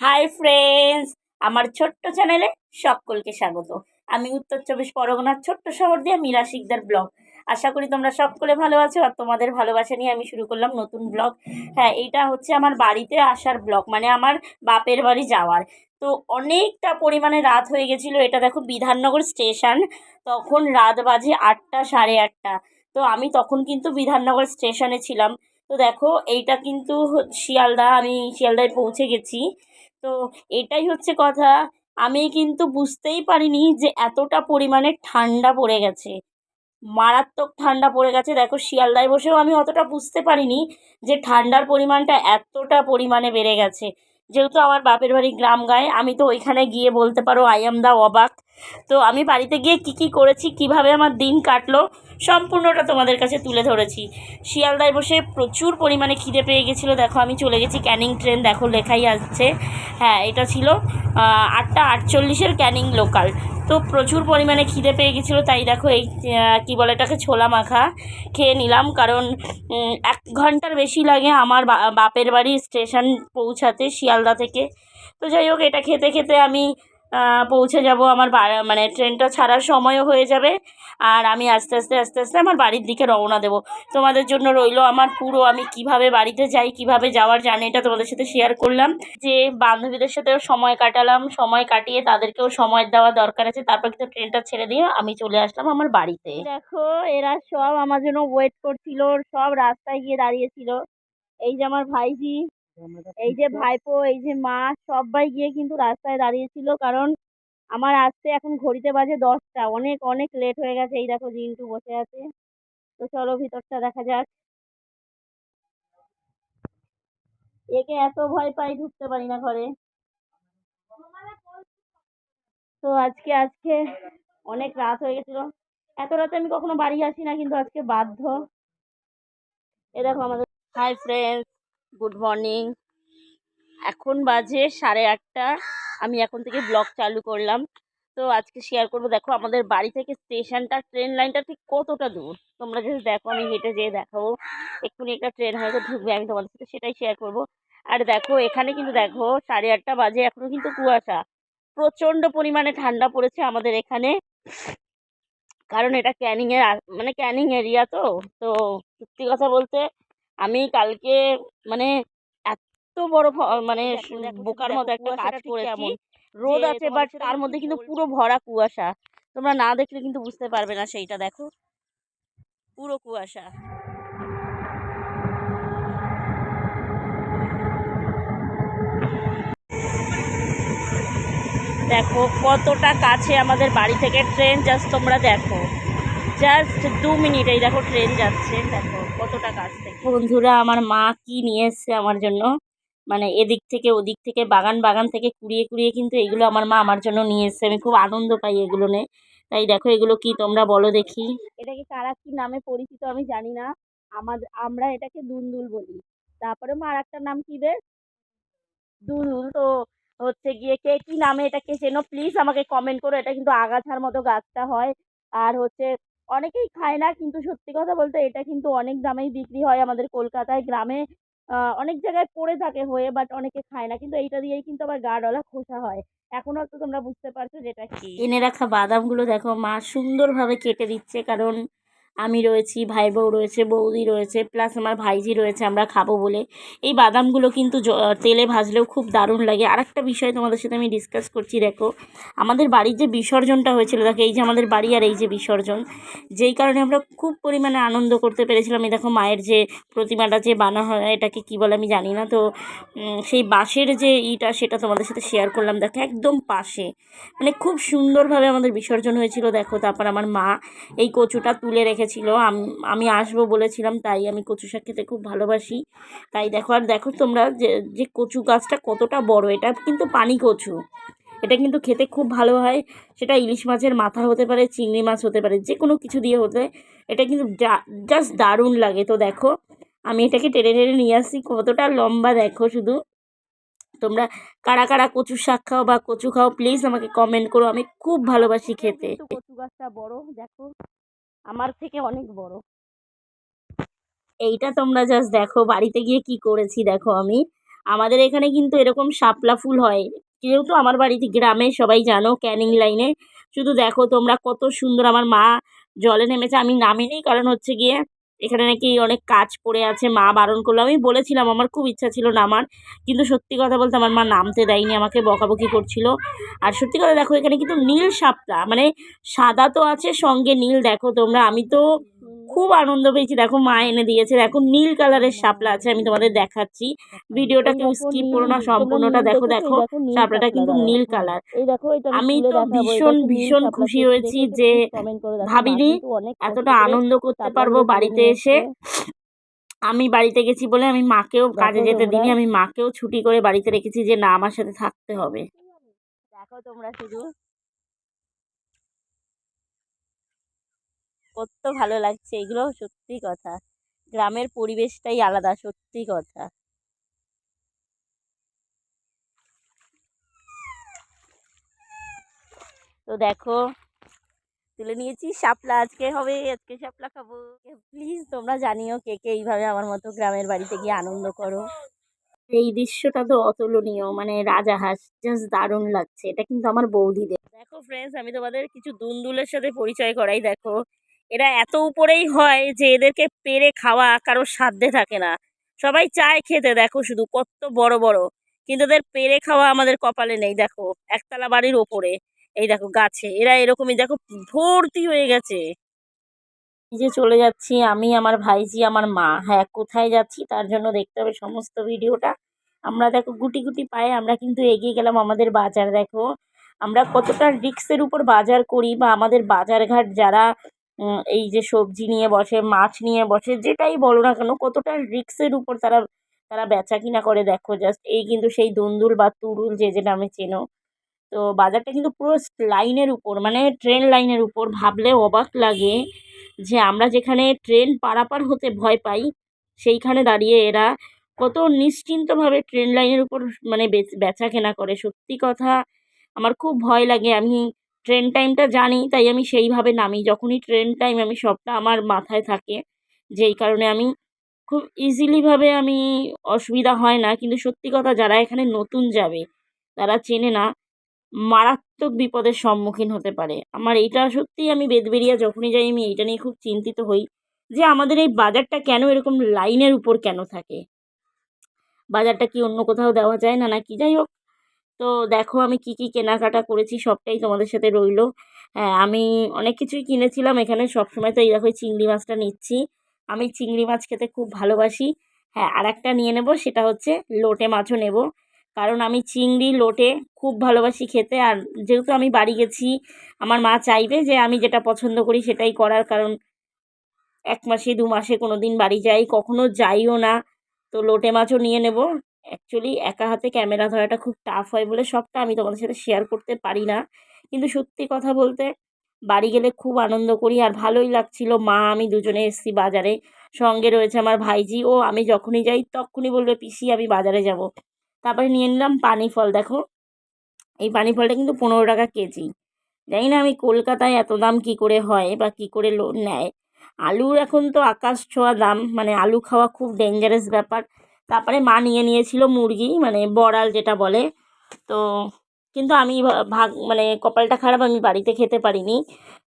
Hi friends, আমার ছোট্ট চ্যানেলে সকলকে স্বাগত। আমি উত্তর চব্বিশ পরগনার ছোট্ট শহর দিয়ে মীরা শিকদার ব্লগ। আশা করি তোমরা সকলে ভালো আছো আর তোমাদের ভালোবাসা নিয়ে আমি শুরু করলাম নতুন ব্লগ। হ্যাঁ, এইটা হচ্ছে আমার বাড়িতে আসার ব্লগ, মানে আমার বাপের বাড়ি যাওয়ার। তো অনেকটা পরিমাণে রাত হয়ে গেছিলো। এটা দেখো বিধাননগর স্টেশন। তখন রাত বাজে 8টা, সাড়ে 8টা। তো আমি তখন কিন্তু বিধাননগর স্টেশনে ছিলাম। তো দেখো এইটা কিন্তু শিয়ালদা, আমি শিয়ালদায় পৌঁছে গেছি। তো এটাই হচ্ছে কথা। আমি কিন্তু বুঝতেই পারিনি যে এতটা পরিমাণে ঠান্ডা পড়ে গেছে, মারাত্মক ঠান্ডা পড়ে গেছে। দেখো শিয়ালদায় বসেও আমি অতটা বুঝতে পারিনি যে ঠান্ডার পরিমাণটা এতটা পরিমাণে বেড়ে গেছে। যেহেতু আমার বাপের বাড়ি গ্রাম গায়ে, আমি তো ওইখানে গিয়ে বলতে পারো আই অ্যাম দা অবাক। তো আমি বাড়িতে গিয়ে কী করেছি, কিভাবে আমার দিন কাটলো, সম্পূর্ণটা তোমাদের কাছে তুলে ধরেছি। শিয়ালদায় বসে প্রচুর পরিমাণে খিদে পেয়ে গেছিলো। দেখো আমি চলে গেছি ক্যানিং ট্রেন, দেখো লেখাই আসছে। হ্যাঁ, এটা ছিল 8টা 48-এর ক্যানিং লোকাল। তো প্রচুর পরিমাণে খিদে পেয়ে গেছিলো, তাই দেখো এই কী বলে এটাকে, ছোলা মাখা খেয়ে নিলাম। কারণ 1 ঘন্টার বেশি লাগে আমার বাপের বাড়ি স্টেশন পৌঁছাতে শিয়ালদা থেকে। তো যাই হোক, এটা খেতে খেতে আমি পৌঁছে যাব আমার মানে ট্রেনটা ছাড়ার সময়ও হয়ে যাবে। আর আমি আস্তে আস্তে আস্তে আস্তে আমার বাড়ির দিকে রওনা দেবো। তোমাদের জন্য রইলো আমার পুরো আমি কিভাবে বাড়িতে যাই, কিভাবে যাওয়ার জার্নিটা তোমাদের সাথে শেয়ার করলাম। যে বান্ধবীদের সাথেও সময় কাটালাম, সময় কাটিয়ে তাদেরকেও সময় দেওয়া দরকার আছে। তারপর কিন্তু ট্রেনটা ছেড়ে দিয়ে আমি চলে আসলাম আমার বাড়িতে। দেখো এরা সব আমার জন্য ওয়েট করছিল, সব রাস্তায় গিয়ে দাঁড়িয়েছিল। এই যে আমার ভাইজি, এই যে ভাইপো, এই যে মা, সবাই গিয়ে কিন্তু রাস্তায় দাঁড়িয়েছিল। কারণ আমার আসতে এখন ঘড়িতে বাজে 10টা, অনেক অনেক লেট হয়ে গেছে। এই দেখো জিন্টু বসে আছে। তো চলো ভিতরটা দেখা যাক। একে এত ভয় পাই, ঢুকতে পারি না ঘরে। তো আজকে আজকে অনেক রাত হয়ে গেছিল। এত রাতে আমি কখনো বাড়ি আসি না, কিন্তু আজকে বাধ্য। এ দেখো আমাদের, হাই ফ্রেন্ডস, গুড মর্নিং। এখন বাজে 8:30। আমি এখন থেকে ব্লগ চালু করলাম। তো আজকে শেয়ার করব, দেখো আমাদের বাড়ি থেকে স্টেশনটা, ট্রেন লাইনটা ঠিক কতটা দূর। তোমরা যদি দেখো, আমি হেঁটে যেয়ে দেখাবো। এক্ষুনি একটা ট্রেন হয়তো ঢুকবে, আমি তোমাদের সাথে সেটাই শেয়ার করব। আর দেখো এখানে কিন্তু দেখো 8:30 বাজে, এখনো কিন্তু কুয়াশা। প্রচণ্ড পরিমাণে ঠান্ডা পড়েছে আমাদের এখানে। কারণ এটা মানে ক্যানিং এরিয়া। তো তো সত্যি কথা বলতে আমি কালকে মানে এত বড় মানে বোকার মতো একটা কাজ করেছি। রোদ আছে বাট তার মধ্যে কিন্তু পুরো ভরা কুয়াশা। তোমরা না দেখলে কিন্তু বুঝতে পারবে না, সেইটা দেখো পুরো কুয়াশা। দেখো কতটা কাছে আমাদের বাড়ি থেকে ট্রেন, জাস্ট তোমরা দেখো, জাস্ট 2 মিনিট। এই দেখো ট্রেন যাচ্ছে, দেখো কতটা কাছ থেকে। বন্ধুরা, আমার মা কি নিয়ে এসছে আমার জন্য, মানে এদিক থেকে ওদিক থেকে বাগান বাগান থেকে কুড়িয়ে কুড়িয়ে কিন্তু এগুলো আমার মা আমার জন্য নিয়ে এসছে। আমি খুব আনন্দ পাই এগুলো নিয়ে। তাই দেখো এগুলো কি তোমরা বলো দেখি। এটাকে কারা কি নামে পরিচিত আমি জানি না। আমরা এটাকে দুলদুল বলি। তারপরে মা আর একটা নাম কি বেশ, দুলদুল। তো হচ্ছে গিয়ে কে কি নামে এটাকে চেনো প্লিজ আমাকে কমেন্ট করো। এটা কিন্তু আগাছার মতো গাছটা হয়। আর হচ্ছে অনেকেই খায় না, কিন্তু সত্যি কথা বলতে এটা কিন্তু অনেক দামেই বিক্রি হয় আমাদের কলকাতায়। গ্রামে অনেক জায়গায় পড়ে থাকে হয়ে, বাট অনেকে খায় না। কিন্তু এইটা দিয়েই কিন্তু আবার গাডলা খোসা হয়। এখন হয়তো তোমরা বুঝতে পারছো যেটা কি। এনে রাখা বাদামগুলো দেখো মা সুন্দরভাবে কেটে দিচ্ছে, কারণ আমি রয়েছি, ভাই বউ রয়েছে, বৌদি রয়েছে, প্লাস আমার ভাইজি রয়েছে, আমরা খাবো বলে। এই বাদামগুলো কিন্তু তেলে ভাজলেও খুব দারুণ লাগে। আর একটা বিষয় তোমাদের সাথে আমি ডিসকাস করছি, দেখো আমাদের বাড়ির যে বিসর্জনটা হয়েছিল, দেখো এই যে আমাদের বাড়ি আর এই যে বিসর্জন, যেই কারণে আমরা খুব পরিমাণে আনন্দ করতে পেরেছিলাম। এই দেখো মায়ের যে প্রতিমাটা যে বানা হয়, এটাকে কী বলে আমি জানি না। তো সেই বাঁশের যে ইটা, সেটা তোমাদের সাথে শেয়ার করলাম। দেখো একদম পাশে, মানে খুব সুন্দরভাবে আমাদের বিসর্জন হয়েছিল। দেখো তারপর আমার মা এই কচুটা তুলে রেখেছিল, আমি আসবো বলেছিলাম, তাই আমি কচু শাক খেতে খুব ভালোবাসি। তাই দেখো, আর দেখো তোমরা যে যে কচু গাছটা কতটা বড়, এটা কিন্তু পানি কচু। এটা কিন্তু খেতে খুব ভালো হয়। সেটা ইলিশ মাছের মাথা হতে পারে, চিংড়ি মাছ হতে পারে, যে কোনো কিছু দিয়ে হতে। এটা কিন্তু জাস্ট দারুণ লাগে। তো দেখো আমি এটাকে টেনে টেনে নিয়ে আসি, কতটা লম্বা দেখো শুধু। তোমরা কারা কারা কচু শাক খাও বা কচু খাও প্লিজ আমাকে কমেন্ট করো, আমি খুব ভালোবাসি খেতে। কচু গাছটা বড় দেখো, আমার থেকে অনেক বড়। এইটা তোমরা জাস্ট দেখো বাড়িতে গিয়ে কি করেছি। দেখো আমি আমাদের এখানে কিন্তু এরকম শাপলা ফুল হয়, যেহেতু আমার বাড়িতে গ্রামে সবাই জানো ক্যানিং লাইনে। শুধু দেখো তোমরা কত সুন্দর। আমার মা জলে নেমেছে, আমি নামিনি, কারণ হচ্ছে গিয়ে এখানে নাকি অনেক কাজ পড়ে আছে, মা বারণ করলো। আমি বলেছিলাম আমার খুব ইচ্ছা ছিল নামার, কিন্তু সত্যি কথা বলতে আমার মা নামতে দেয়নি, আমাকে বকাবকি করছিল। আর সত্যি কথা দেখো এখানে কিন্তু নীল শাপলা, মানে সাদা তো আছে সঙ্গে নীল, দেখো তোমরা, আমি তো খুব আনন্দ পেয়েছি। দেখো মা এনে দিয়েছে, দেখো নীল কালারের শাপলা আছে, আমি তোমাদের দেখাচ্ছি। ভিডিওটা কেউ স্কিপ করো না, সম্পূর্ণটা দেখো। দেখো শাপলাটা কিন্তু নীল কালার। আমি তো ভীষণ ভীষণ খুশি হয়েছি যে ভাবিনি এতটা আনন্দ করতে পারবো বাড়িতে এসে। আমি বাড়িতে গেছি বলে আমি মাকেও কাজে যেতে দিইনি, আমি মাকেও ছুটি করে বাড়িতে রেখেছি যে না, আমার সাথে থাকতে হবে। দেখো তোমরা শুধু কত ভালো লাগছে এগুলো, সত্যি কথা। গ্রামের পরিবেশটাই আলাদা, সত্যি কথা। তো দেখো তুলে নিয়েছি শাপলা, আজকে হবে, আজকে শাপলা খাবো। প্লিজ তোমরা জানিও কে কে এইভাবে আমার মতো গ্রামের বাড়িতে গিয়ে আনন্দ করো। এই দৃশ্যটা তো অতুলনীয়, মানে রাজাহাঁস, জাস্ট দারুণ লাগছে। এটা কিন্তু আমার বৌদিদের। দেখো ফ্রেন্ডস, আমি তোমাদের কিছু দুন্দুলের সাথে পরিচয় করাই। দেখো এরা এত উপরেই হয় যে এদেরকে পেরে খাওয়া কারোর সাধ্যে থাকে না। সবাই চায় খেতে, দেখো শুধু কত বড় বড়, কিন্তু এদের পেরে খাওয়া আমাদের কপালে নেই। দেখো একতলা বাড়ির ওপরে, এই দেখো গাছে এরা এরকমই, দেখো ভর্তি হয়ে গেছে। এই যে চলে যাচ্ছি আমি, আমার ভাইজি, আমার মা। হ্যাঁ, কোথায় যাচ্ছি তার জন্য দেখতে হবে সমস্ত ভিডিওটা। আমরা দেখো গুটি গুটি পায়ে আমরা কিন্তু এগিয়ে গেলাম আমাদের বাজার। দেখো আমরা কতটা রিক্সের উপর বাজার করি, বা আমাদের বাজারঘাট যারা এই যে সবজি নিয়ে বসে, মাছ নিয়ে বসে, যেটাই বলো না কেন, কতটা রিক্সের উপর তারা তারা বেচা কিনা করে। দেখো জাস্ট এই কিন্তু সেই দুন্দুল বা তুরুল, যে যে নামে চেনো। তো বাজারটা কিন্তু পুরো লাইনের উপর, মানে ট্রেন লাইনের উপর। ভাবলে অবাক লাগে যে আমরা যেখানে ট্রেন পারাপার হতে ভয় পাই, সেইখানে দাঁড়িয়ে এরা কত নিশ্চিন্তভাবে ট্রেন লাইনের উপর মানে বেচা কেনা করে। সত্যি কথা আমার খুব ভয় লাগে। আমি ট্রেন টাইমটা জানি, তাই আমি সেইভাবে নামি। যখনই ট্রেন টাইম আমি সবটা আমার মাথায় থাকে, যেই কারণে আমি খুব ইজিলিভাবে আমি অসুবিধা হয় না। কিন্তু সত্যি কথা যারা এখানে নতুন যাবে, তারা চেনে না, মারাত্মক বিপদের সম্মুখীন হতে পারে। আমার এইটা সত্যিই, আমি বেদবেরিয়া যখনই যাই আমি এইটা নিয়ে খুব চিন্তিত হই যে আমাদের এই বাজারটা কেন এরকম লাইনের উপর কেন থাকে। বাজারটা কি অন্য কোথাও দেওয়া যায় না নাকি? যাই হোক, তো দেখো আমি কি কি কেনাকাটা করেছি সবটাই তোমাদের সাথে রইলো। হ্যাঁ, আমি অনেক কিছুই কিনেছিলাম এখানে। সবসময় তো এই দেখো চিংড়ি মাছটা নিচ্ছি, আমি চিংড়ি মাছ খেতে খুব ভালোবাসি। হ্যাঁ, আর একটা নিয়ে নেব, সেটা হচ্ছে লোটে মাছও নেব, কারণ আমি চিংড়ি লোটে খুব ভালোবাসি খেতে। আর যেহেতু আমি বাড়ি গেছি, আমার মা চাইবে যে আমি যেটা পছন্দ করি সেটাই করার, কারণ 1 মাসে 2 মাসে কোনো দিন বাড়ি যাই, কখনো যাইও না। তো লোটে মাছও নিয়ে নেব। অ্যাকচুয়ালি একা হাতে ক্যামেরা ধরাটা খুব টাফ হয় বলে সবটা আমি তোমাদের সাথে শেয়ার করতে পারি না, কিন্তু সত্যি কথা বলতে বাড়ি গেলে খুব আনন্দ করি। আর ভালোই লাগছিল, মা আমি দুজনে এসেছি বাজারে, সঙ্গে রয়েছে আমার ভাইজি। ও আমি যখনই যাই তখনই বলবে পিসি আমি বাজারে যাব। তারপরে নিয়ে নিলাম পানি ফল। দেখো এই পানি ফলটা কিন্তু 15 টাকা কেজি। জানি না আমি কলকাতায় এত দাম কি করে হয় বা কি করে নেয়। আলুর এখন তো আকাশ ছোঁয়া দাম, মানে আলু খাওয়া খুব ডেঞ্জারাস ব্যাপার। তারপরে মা নিয়ে নিয়েছিল মুরগি, মানে বড়াল যেটা বলে। তো কিন্তু আমি মানে কপালটা খারাপ, আমি বাড়িতে খেতে পারিনি।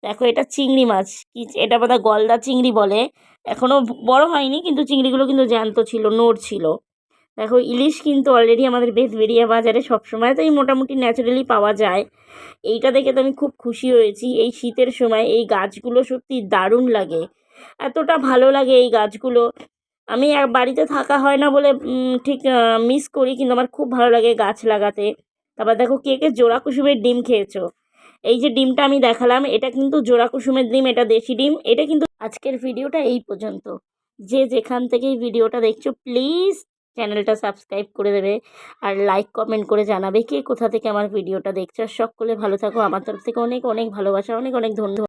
দেখো এটা চিংড়ি মাছ, কি এটা বোধহয় গলদা চিংড়ি বলে। এখনও বড় হয়নি, কিন্তু চিংড়িগুলো কিন্তু জ্যান্ত ছিল, নড়ছিল। দেখো ইলিশ কিন্তু অলরেডি আমাদের বেদবেরিয়া বাজারে সবসময় তো এই মোটামুটি ন্যাচারালি পাওয়া যায়। এইটা দেখে তো আমি খুব খুশি হয়েছি। এই শীতের সময় এই গাছগুলো সত্যি দারুণ লাগে, এতটা ভালো লাগে এই গাছগুলো। আমি বাড়িতে থাকা হয় না বলে ঠিক মিস করি, কিন্তু আমার খুব ভালো লাগে গাছ লাগাতে। তারপর দেখো কে কে জোড়া কুসুমের ডিম খেয়েছো। এই যে ডিমটা আমি দেখালাম, এটা কিন্তু জোড়া কুসুমের ডিম, এটা দেশি ডিম। এটা কিন্তু আজকের ভিডিওটা এই পর্যন্ত। যে যেখান থেকে এই ভিডিওটা দেখছো প্লিজ চ্যানেলটা সাবস্ক্রাইব করে দেবে, আর লাইক কমেন্ট করে জানাবে কে কোথা থেকে আমার ভিডিওটা দেখছো। সকলে ভালো থাকো, আমার তরফ থেকে অনেক অনেক ভালোবাসা, অনেক অনেক ধন্যবাদ।